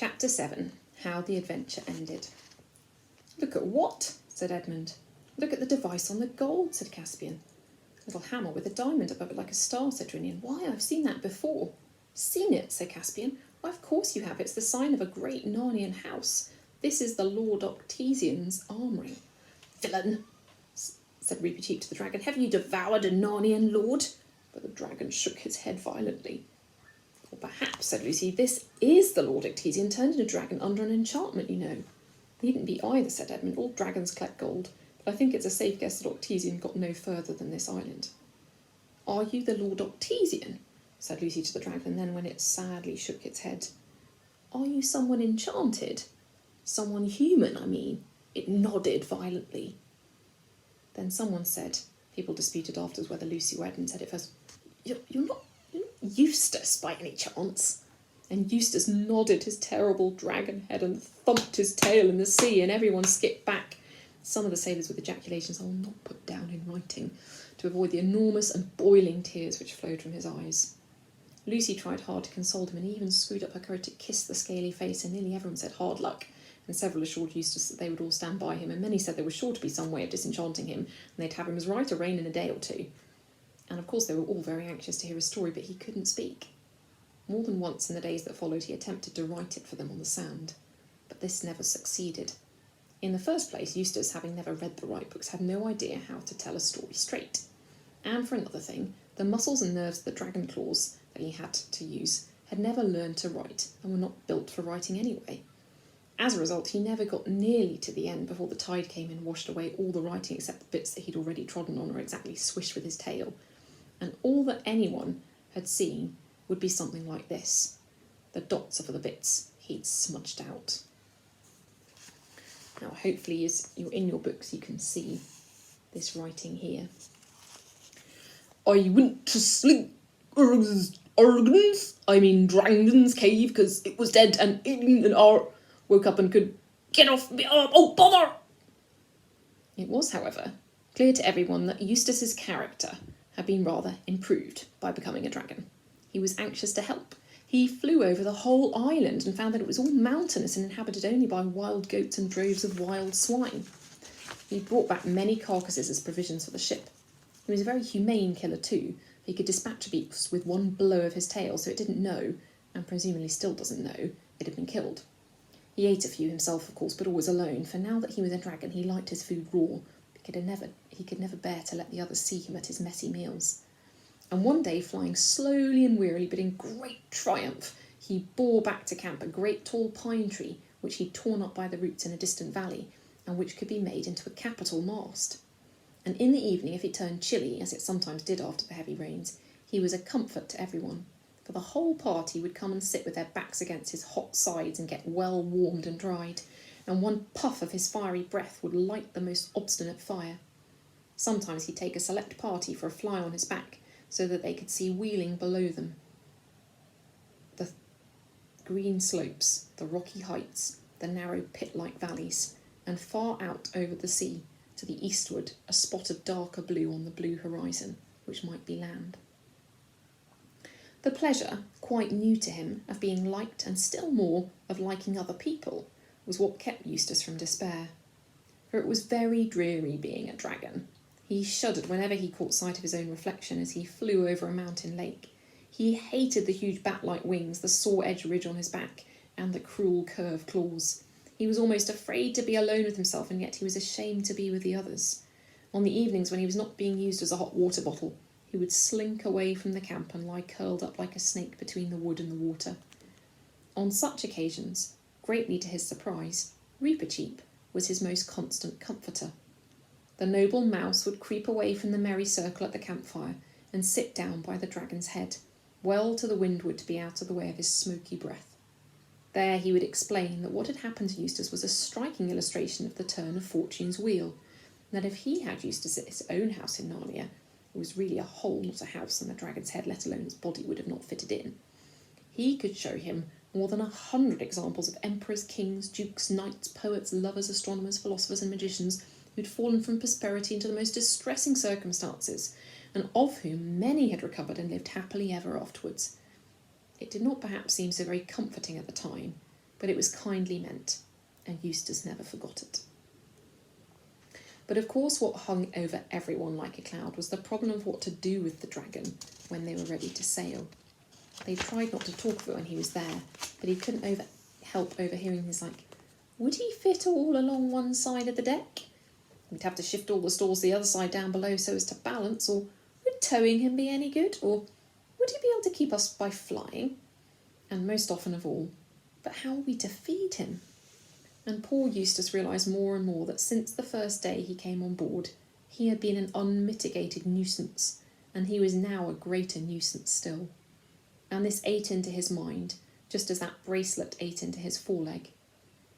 Chapter 7. How the Adventure Ended. "Look at what?" said Edmund. "Look at the device on the gold," said Caspian. "A little hammer with a diamond above it like a star," said Drinian. "Why, I've seen that before." "Seen it?" said Caspian. "Why, of course you have. It's the sign of a great Narnian house. This is the Lord Octesian's armoury." "Villain," said Reepicheep to the dragon. "Have you devoured a Narnian lord?" But the dragon shook his head violently. "Or perhaps," said Lucy, "this is the Lord Octesian turned into a dragon under an enchantment, you know." "Needn't be either," said Edmund. "All dragons collect gold, but I think it's a safe guess that Octesian got no further than this island." "Are you the Lord Octesian?" said Lucy to the dragon, and then when it sadly shook its head, "Are you someone enchanted? Someone human, I mean?" It nodded violently. Then someone said, people disputed afterwards whether Lucy or Edmund said it first, You're not Eustace by any chance?" And Eustace nodded his terrible dragon head and thumped his tail in the sea, and everyone skipped back. Some of the sailors with ejaculations I will not put down in writing, to avoid the enormous and boiling tears which flowed from his eyes. Lucy tried hard to console him, and even screwed up her courage to kiss the scaly face, and nearly everyone said hard luck, and several assured Eustace that they would all stand by him, and many said there was sure to be some way of disenchanting him, and they'd have him as right a rain in a day or two. And of course they were all very anxious to hear his story, but he couldn't speak. More than once in the days that followed he attempted to write it for them on the sand, but this never succeeded. In the first place, Eustace, having never read the right books, had no idea how to tell a story straight. And for another thing, the muscles and nerves of the dragon claws that he had to use had never learned to write, and were not built for writing anyway. As a result, he never got nearly to the end before the tide came and washed away all the writing except the bits that he'd already trodden on or exactly swished with his tail. And all that anyone had seen would be something like this. The dots are for the bits he'd smudged out. Now, hopefully, as you're in your books, you can see this writing here. "I went to sleep Dragon's cave because it was dead and eaten and woke up and could get off me arm. Oh, bother!" It was, however, clear to everyone that Eustace's character had been rather improved by becoming a dragon. He was anxious to help. He flew over the whole island and found that it was all mountainous and inhabited only by wild goats and droves of wild swine. He brought back many carcasses as provisions for the ship. He was a very humane killer too. He could dispatch a beast with one blow of his tail, so it didn't know, and presumably still doesn't know, it had been killed. He ate a few himself, of course, but always alone, for now that he was a dragon he liked his food raw. He could never bear to let the others see him at his messy meals. And one day, flying slowly and wearily, but in great triumph, he bore back to camp a great tall pine tree, which he'd torn up by the roots in a distant valley, and which could be made into a capital mast. And in the evening, if it turned chilly, as it sometimes did after the heavy rains, he was a comfort to everyone, for the whole party would come and sit with their backs against his hot sides and get well warmed and dried, and one puff of his fiery breath would light the most obstinate fire. Sometimes he'd take a select party for a fly on his back, so that they could see wheeling below them the green slopes, the rocky heights, the narrow pit-like valleys, and far out over the sea, to the eastward, a spot of darker blue on the blue horizon, which might be land. The pleasure, quite new to him, of being liked and still more of liking other people was what kept Eustace from despair. For it was very dreary being a dragon. He shuddered whenever he caught sight of his own reflection as he flew over a mountain lake. He hated the huge bat-like wings, the saw-edged ridge on his back, and the cruel curved claws. He was almost afraid to be alone with himself, and yet he was ashamed to be with the others. On the evenings when he was not being used as a hot water bottle, he would slink away from the camp and lie curled up like a snake between the wood and the water. On such occasions, greatly to his surprise, Reepicheep was his most constant comforter. The noble mouse would creep away from the merry circle at the campfire and sit down by the dragon's head, well to the windward to be out of the way of his smoky breath. There he would explain that what had happened to Eustace was a striking illustration of the turn of fortune's wheel, and that if he had Eustace at his own house in Narnia, it was really a hole, not a house, and the dragon's head, let alone its body, would have not fitted in. He could show him more than 100 examples of emperors, kings, dukes, knights, poets, lovers, astronomers, philosophers, and magicians who'd fallen from prosperity into the most distressing circumstances, and of whom many had recovered and lived happily ever afterwards. It did not perhaps seem so very comforting at the time, but it was kindly meant, and Eustace never forgot it. But of course what hung over everyone like a cloud was the problem of what to do with the dragon when they were ready to sail. They tried not to talk of it when he was there, but he couldn't help overhearing his would he fit all along one side of the deck? We'd have to shift all the stores the other side down below so as to balance, or would towing him be any good, or would he be able to keep us by flying? And most often of all, but how are we to feed him? And poor Eustace realised more and more that since the first day he came on board, he had been an unmitigated nuisance, and he was now a greater nuisance still. And this ate into his mind, just as that bracelet ate into his foreleg.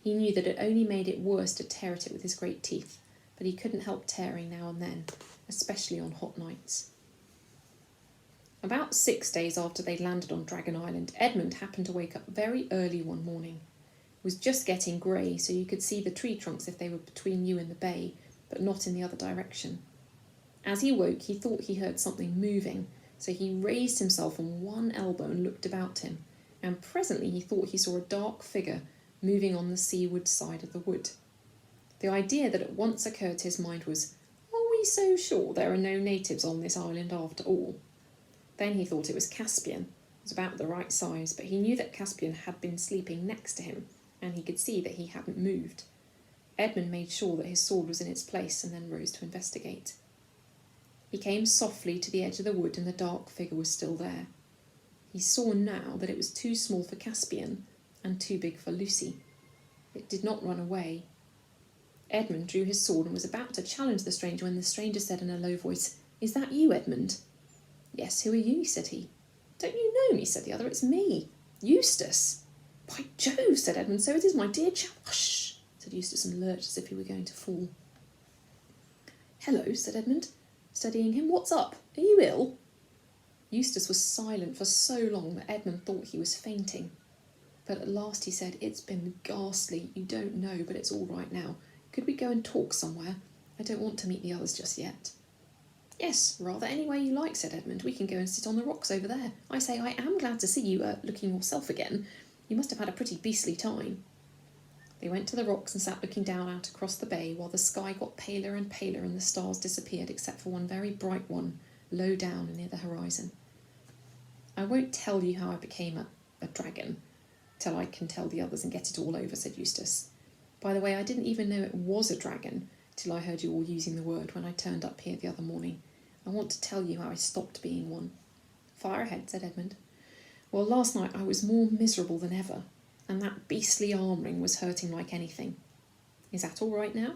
He knew that it only made it worse to tear at it with his great teeth, but he couldn't help tearing now and then, especially on hot nights. About 6 days after they'd landed on Dragon Island, Edmund happened to wake up very early one morning. It was just getting grey, so you could see the tree trunks if they were between you and the bay, but not in the other direction. As he woke, he thought he heard something moving, so he raised himself on one elbow and looked about him, and presently he thought he saw a dark figure moving on the seaward side of the wood. The idea that at once occurred to his mind was, are we so sure there are no natives on this island after all? Then he thought it was Caspian. It was about the right size, but he knew that Caspian had been sleeping next to him, and he could see that he hadn't moved. Edmund made sure that his sword was in its place and then rose to investigate. He came softly to the edge of the wood and the dark figure was still there. He saw now that it was too small for Caspian and too big for Lucy. It did not run away. Edmund drew his sword and was about to challenge the stranger when the stranger said in a low voice, "Is that you, Edmund?" "Yes, who are you?" said he. "Don't you know me?" said the other. "It's me, Eustace." "By Jove," said Edmund, "so it is my dear chap." "Hush," said Eustace, and lurched as if he were going to fall. "Hello," said Edmund, studying him. "What's up? Are you ill?" Eustace was silent for so long that Edmund thought he was fainting. But at last he said, "It's been ghastly. You don't know, but it's all right now. Could we go and talk somewhere? I don't want to meet the others just yet." "Yes, rather, anywhere you like," said Edmund. "We can go and sit on the rocks over there. I say, I am glad to see you looking yourself again. You must have had a pretty beastly time." They went to the rocks and sat looking down out across the bay while the sky got paler and paler and the stars disappeared except for one very bright one low down and near the horizon. "I won't tell you how I became a dragon till I can tell the others and get it all over," said Eustace. "By the way, I didn't even know it was a dragon till I heard you all using the word when I turned up here the other morning. I want to tell you how I stopped being one." "Fire ahead," said Edmund. "Well, last night I was more miserable than ever, and that beastly arm ring was hurting like anything." "Is that all right now?"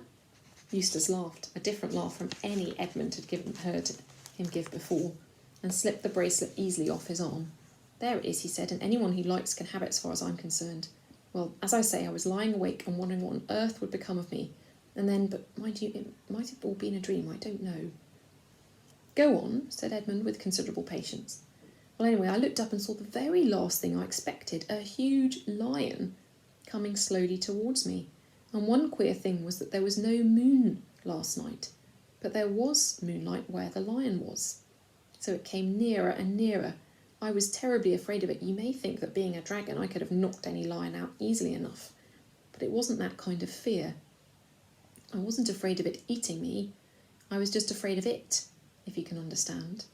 Eustace laughed, a different laugh from any Edmund had heard him give before, and slipped the bracelet easily off his arm. "There it is," he said, "and anyone who likes can have it as far as I'm concerned. Well, as I say, I was lying awake and wondering what on earth would become of me, and then, but mind you, it might have all been a dream, I don't know." "Go on," said Edmund with considerable patience. "Well, anyway, I looked up and saw the very last thing I expected, a huge lion coming slowly towards me. And one queer thing was that there was no moon last night, but there was moonlight where the lion was. So it came nearer and nearer. I was terribly afraid of it. You may think that being a dragon I could have knocked any lion out easily enough, but it wasn't that kind of fear. I wasn't afraid of it eating me. I was just afraid of it, if you can understand.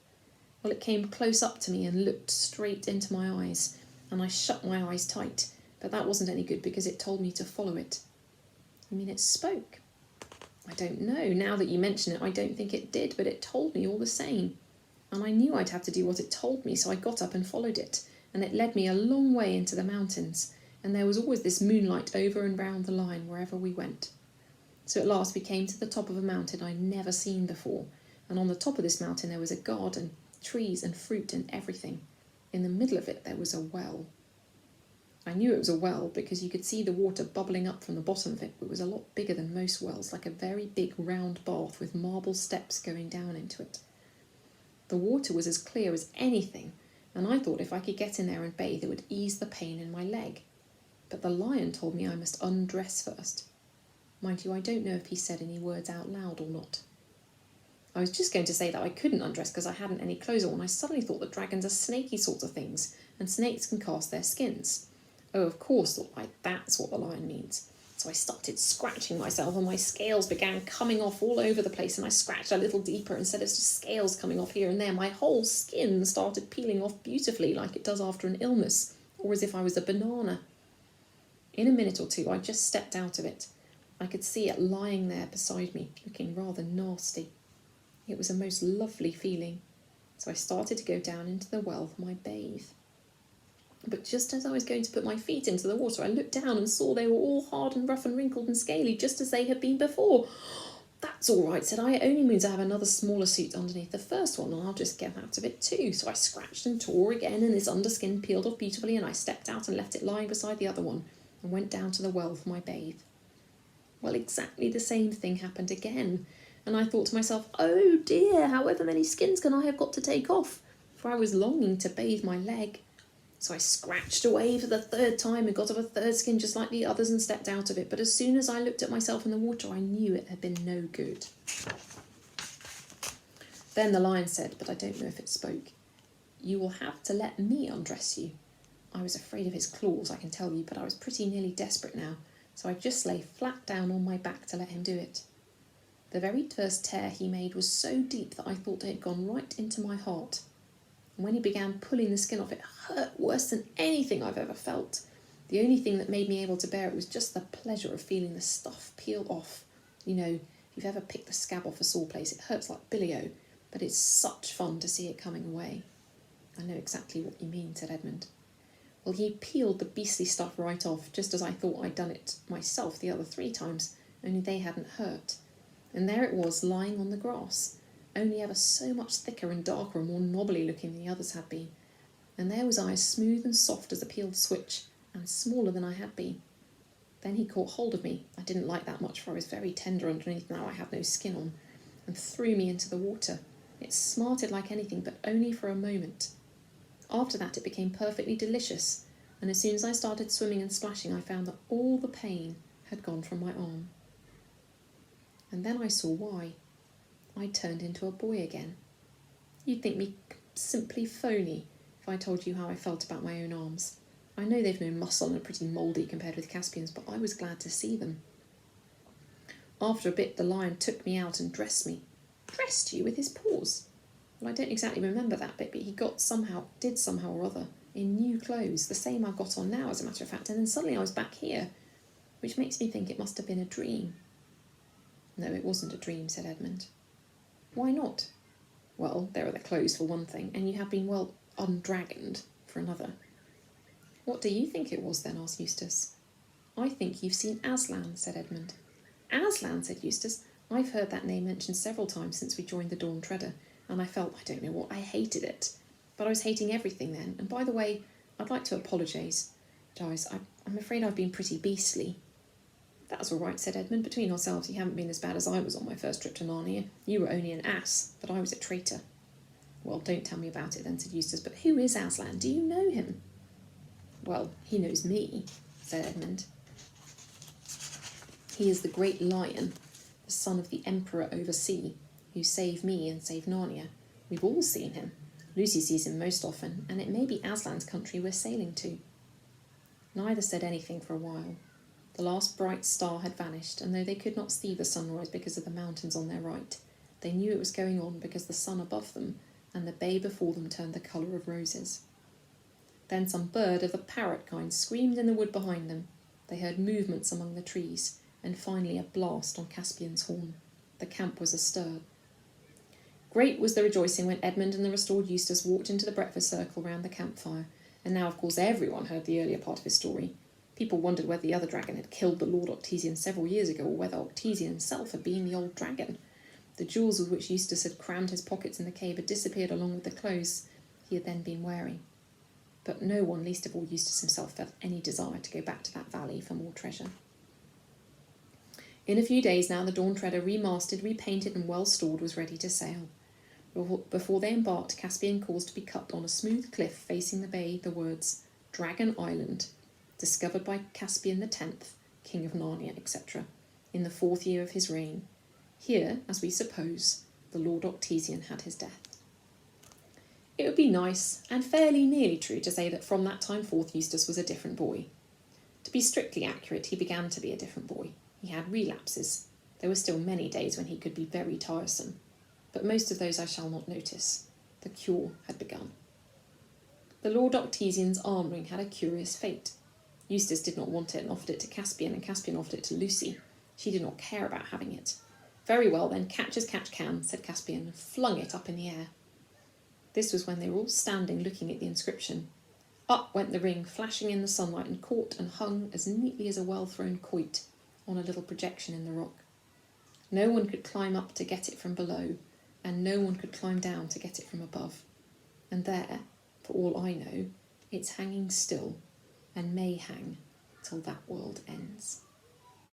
Well, it came close up to me and looked straight into my eyes, and I shut my eyes tight, but that wasn't any good because it told me to follow it." "You mean it spoke?" "I don't know. Now that you mention it, I don't think it did, but it told me all the same. And I knew I'd have to do what it told me, so I got up and followed it, and it led me a long way into the mountains, and there was always this moonlight over and round the line wherever we went. So at last we came to the top of a mountain I'd never seen before, and on the top of this mountain there was a garden, trees and fruit and everything. In the middle of it there was a well. I knew it was a well because you could see the water bubbling up from the bottom of it, but it was a lot bigger than most wells, like a very big round bath with marble steps going down into it. The water was as clear as anything, and I thought if I could get in there and bathe it would ease the pain in my leg. But the lion told me I must undress first. Mind you, I don't know if he said any words out loud or not. I was just going to say that I couldn't undress because I hadn't any clothes on. I suddenly thought that dragons are snaky sorts of things, and snakes can cast their skins. Oh, of course, thought I, that's what the lion means. So I started scratching myself and my scales began coming off all over the place, and I scratched a little deeper. Instead of just scales coming off here and there, my whole skin started peeling off beautifully like it does after an illness, or as if I was a banana. In a minute or two I just stepped out of it. I could see it lying there beside me, looking rather nasty. It was a most lovely feeling. So I started to go down into the well for my bathe. But just as I was going to put my feet into the water, I looked down and saw they were all hard and rough and wrinkled and scaly, just as they had been before. That's all right, said I. It only means I have another smaller suit underneath the first one, and I'll just get out of it too. So I scratched and tore again, and this underskin peeled off beautifully, and I stepped out and left it lying beside the other one, and went down to the well for my bathe. Well, exactly the same thing happened again, and I thought to myself, oh dear, however many skins can I have got to take off? For I was longing to bathe my leg. So I scratched away for the third time and got off a third skin just like the others and stepped out of it. But as soon as I looked at myself in the water, I knew it had been no good. Then the lion said, but I don't know if it spoke, you will have to let me undress you. I was afraid of his claws, I can tell you, but I was pretty nearly desperate now. So I just lay flat down on my back to let him do it. The very first tear he made was so deep that I thought it had gone right into my heart. And when he began pulling the skin off, it hurt worse than anything I've ever felt. The only thing that made me able to bear it was just the pleasure of feeling the stuff peel off. You know, if you've ever picked the scab off a sore place, it hurts like billy-o, but it's such fun to see it coming away. I know exactly what you mean, said Edmund. Well, he peeled the beastly stuff right off, just as I thought I'd done it myself the other 3 times, only they hadn't hurt. And there it was, lying on the grass, only ever so much thicker and darker and more knobbly looking than the others had been. And there was I, smooth and soft as a peeled switch, and smaller than I had been. Then he caught hold of me. I didn't like that much, for I was very tender underneath now I had no skin on, and threw me into the water. It smarted like anything, but only for a moment. After that it became perfectly delicious, and as soon as I started swimming and splashing, I found that all the pain had gone from my arm. And then I saw why. I turned into a boy again. You'd think me simply phony if I told you how I felt about my own arms. I know they've no muscle and are pretty mouldy compared with Caspian's, but I was glad to see them. After a bit, the lion took me out and dressed me. Dressed you with his paws? Well, I don't exactly remember that bit, but he did somehow or other, in new clothes, the same I've got on now, as a matter of fact, and then suddenly I was back here, which makes me think it must have been a dream. No, it wasn't a dream, said Edmund. Why not? Well, there are the clothes for one thing, and you have been, well, undragoned for another. What do you think it was then? Asked Eustace. I think you've seen Aslan, said Edmund. Aslan, said Eustace. I've heard that name mentioned several times since we joined the Dawntreader, and I felt, I don't know what, I hated it. But I was hating everything then, and by the way, I'd like to apologise. I'm afraid I've been pretty beastly. That's all right, said Edmund. Between ourselves, you haven't been as bad as I was on my first trip to Narnia. You were only an ass, but I was a traitor. Well, don't tell me about it then, said Eustace. But who is Aslan? Do you know him? Well, he knows me, said Edmund. He is the great lion, the son of the Emperor oversea, who saved me and saved Narnia. We've all seen him. Lucy sees him most often, and it may be Aslan's country we're sailing to. Neither said anything for a while. The last bright star had vanished, and though they could not see the sunrise because of the mountains on their right, they knew it was going on because the sun above them and the bay before them turned the colour of roses. Then some bird of the parrot kind screamed in the wood behind them. They heard movements among the trees, and finally a blast on Caspian's horn. The camp was astir. Great was the rejoicing when Edmund and the restored Eustace walked into the breakfast circle round the campfire, and now of course everyone heard the earlier part of his story. People wondered whether the other dragon had killed the Lord Octesian several years ago, or whether Octesian himself had been the old dragon. The jewels with which Eustace had crammed his pockets in the cave had disappeared along with the clothes he had then been wearing. But no one, least of all Eustace himself, felt any desire to go back to that valley for more treasure. In a few days now, the Dawntreader, remastered, repainted and well stored, was ready to sail. Before they embarked, Caspian caused to be cut on a smooth cliff facing the bay the words, Dragon Island, discovered by Caspian X, King of Narnia, etc., in the 4th year of his reign. Here, as we suppose, the Lord Octesian had his death. It would be nice, and fairly nearly true, to say that from that time forth Eustace was a different boy. be strictly accurate, he began to be a different boy. He had relapses. There were still many days when he could be very tiresome, but most of those I shall not notice. The cure had begun. The Lord Octesian's arm ring had a curious fate. Eustace did not want it and offered it to Caspian, and Caspian offered it to Lucy. She did not care about having it. Very well then, catch as catch can, said Caspian, and flung it up in the air. This was when they were all standing looking at the inscription. Up went the ring, flashing in the sunlight, and caught and hung as neatly as a well-thrown quoit on a little projection in the rock. No one could climb up to get it from below, and no one could climb down to get it from above. And there, for all I know, it's hanging still, and may hang till that world ends.